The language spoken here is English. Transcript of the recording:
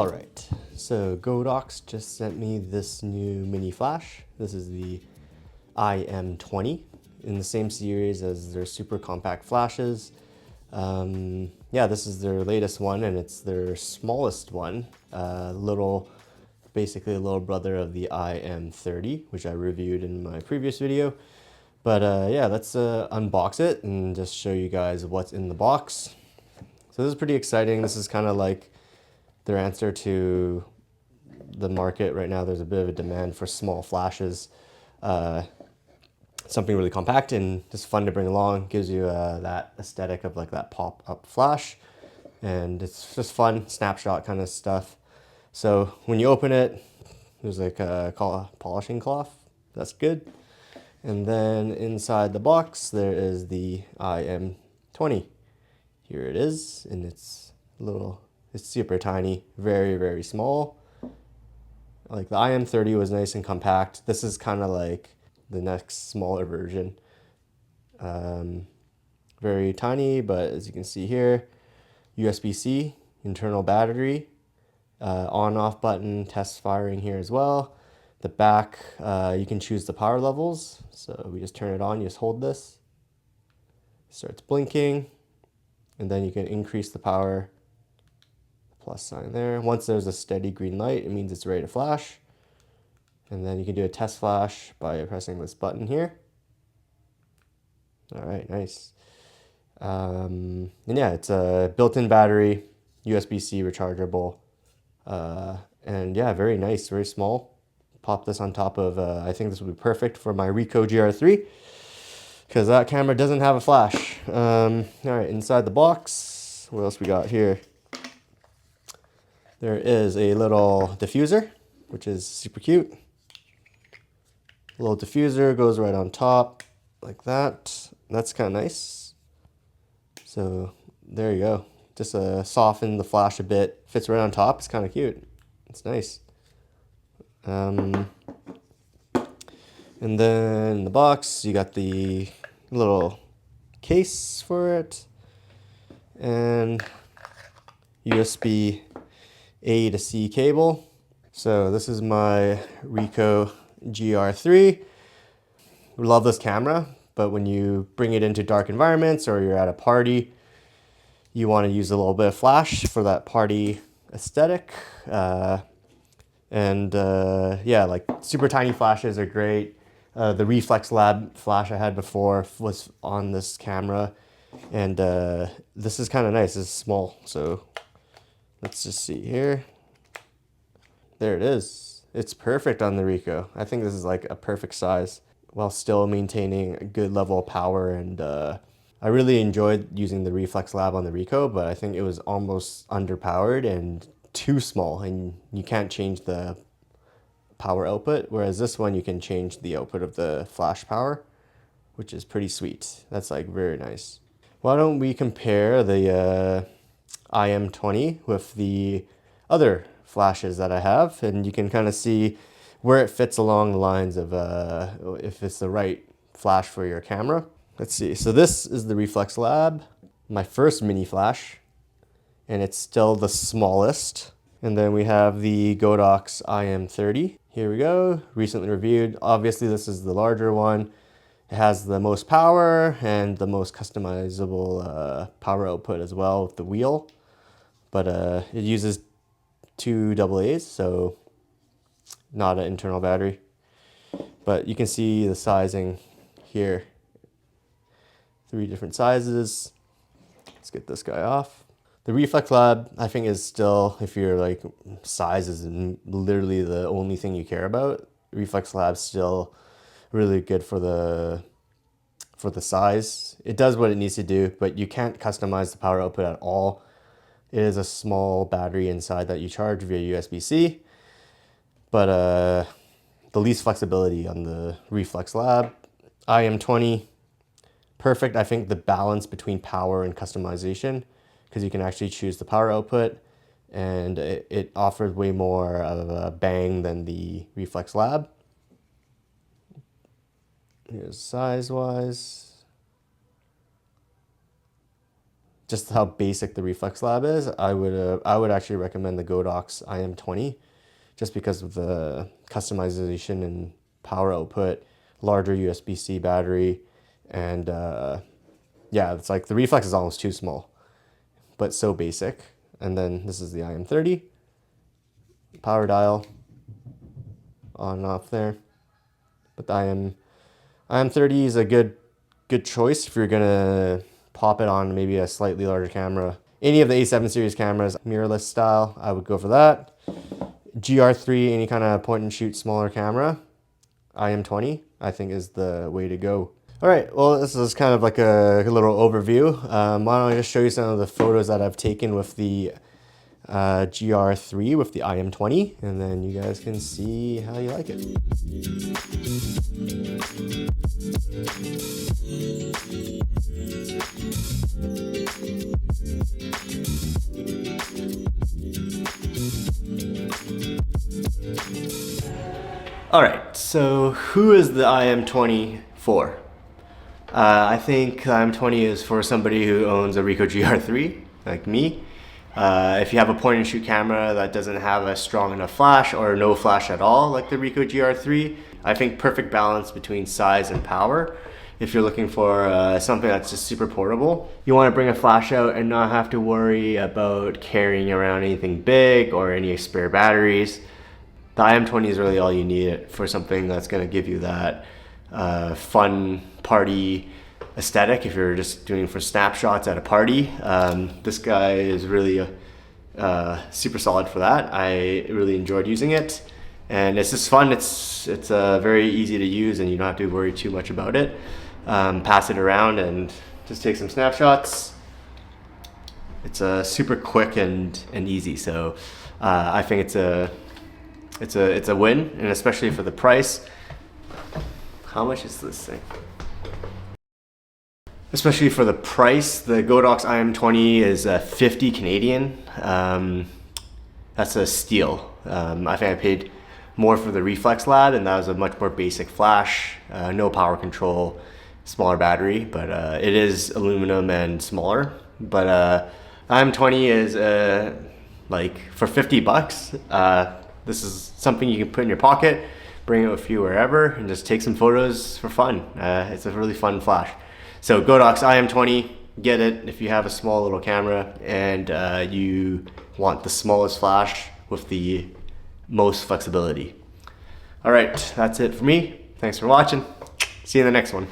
All right, so Godox just sent me this new mini flash. This is the iM20 in the same series as their super compact flashes. Yeah, this is their latest one and it's their smallest one. Basically a little brother of the iM30, which I reviewed in my previous video. But yeah, let's unbox it and just show you guys what's in the box. So this is pretty exciting. This is kind of like their answer to the market right now. There's a bit of a demand for small flashes, something really compact and just fun to bring along. Gives you that aesthetic of like that pop-up flash, and it's just fun snapshot kind of stuff. So when you open it, there's like a polishing cloth. That's good. And then inside the box there is the iM20. Here it is, and it's super tiny, very, very small. Like the iM30 was nice and compact. This is kind of like the next smaller version. Very tiny, but as you can see here, USB-C, internal battery, on-off button, test firing here as well. The back, you can choose the power levels. So we just turn it on, you just hold this. It starts blinking, and then you can increase the power. Plus sign there. Once there's a steady green light, it means it's ready to flash. And then you can do a test flash by pressing this button here. All right, nice. And yeah, it's a built-in battery, USB-C rechargeable. And yeah, very nice, very small. Pop this on top of, I think this would be perfect for my Ricoh GR3 because that camera doesn't have a flash. All right, inside the box, what else we got here? There is a little diffuser, which is super cute. A little diffuser goes right on top like that. That's kind of nice. So there you go. Just soften the flash a bit. Fits right on top. It's kind of cute. It's nice. And then in the box, you got the little case for it and USB A to C cable. So this is my Ricoh GR3. Love this camera, but when you bring it into dark environments or you're at a party, you want to use a little bit of flash for that party aesthetic. Yeah, like super tiny flashes are great. The Reflex Lab flash I had before was on this camera, and this is kind of nice. It's small, so let's just see here. There it is. It's perfect on the Ricoh. I think this is like a perfect size while still maintaining a good level of power. And I really enjoyed using the Reflex Lab on the Ricoh, but I think it was almost underpowered and too small, and you can't change the power output. Whereas this one, you can change the output of the flash power, which is pretty sweet. That's like very nice. Why don't we compare the iM20 with the other flashes that I have, and you can kind of see where it fits along the lines of if it's the right flash for your camera. Let's see. So this is the Reflex Lab, my first mini flash, and it's still the smallest. And then we have the Godox iM30. Here we go. Recently reviewed. Obviously, this is the larger one. It has the most power and the most customizable power output as well with the wheel. But it uses 2 AA's, so not an internal battery. But you can see the sizing here. 3 different sizes. Let's get this guy off. The Reflex Lab, I think, is still, if you're like, size is literally the only thing you care about, Reflex Lab's still really good for the size. It does what it needs to do, but you can't customize the power output at all. It is a small battery inside that you charge via USB-C, but the least flexibility on the Reflex Lab. iM20, perfect. I think the balance between power and customization, because you can actually choose the power output, and it offers way more of a bang than the Reflex Lab. Here's size-wise. just how basic the reflex lab is, I would actually recommend the Godox iM20, just because of the customization and power output, larger USB-C battery, and yeah, it's like the reflex is almost too small, but so basic. And then this is the iM30, power dial, on and off there. But the iM30 is a good choice if you're gonna pop it on maybe a slightly larger camera. Any of the A7 series cameras, mirrorless style, I would go for that. GR3, any kind of point and shoot smaller camera, iM20, I think is the way to go. All right, well, this is kind of like a little overview. Why don't I just show you some of the photos that I've taken with the GR3 with the iM20, and then you guys can see how you like it. All right, so who is the iM20 for? I think the iM20 is for somebody who owns a Ricoh GR3, like me. If you have a point and shoot camera that doesn't have a strong enough flash or no flash at all, like the Ricoh GR3, I think perfect balance between size and power. If you're looking for something that's just super portable, you want to bring a flash out and not have to worry about carrying around anything big or any spare batteries. The iM20 is really all you need for something that's going to give you that fun party aesthetic if you're just doing for snapshots at a party. This guy is really super solid for that. I really enjoyed using it, and it's just fun. It's very easy to use, and you don't have to worry too much about it. Pass it around and just take some snapshots. It's super quick and easy, so I think it's a win, and especially for the price. How much is this thing? Especially for the price, the Godox iM20 is 50 Canadian. That's a steal. I think I paid more for the reflex lab, and that was a much more basic flash, no power control, smaller battery, but it is aluminum and smaller. But iM20 is like for 50 bucks. This is something you can put in your pocket, bring it with you wherever, and just take some photos for fun. It's a really fun flash. So Godox iM20, get it if you have a small little camera and you want the smallest flash with the most flexibility. All right, that's it for me. Thanks for watching. See you in the next one.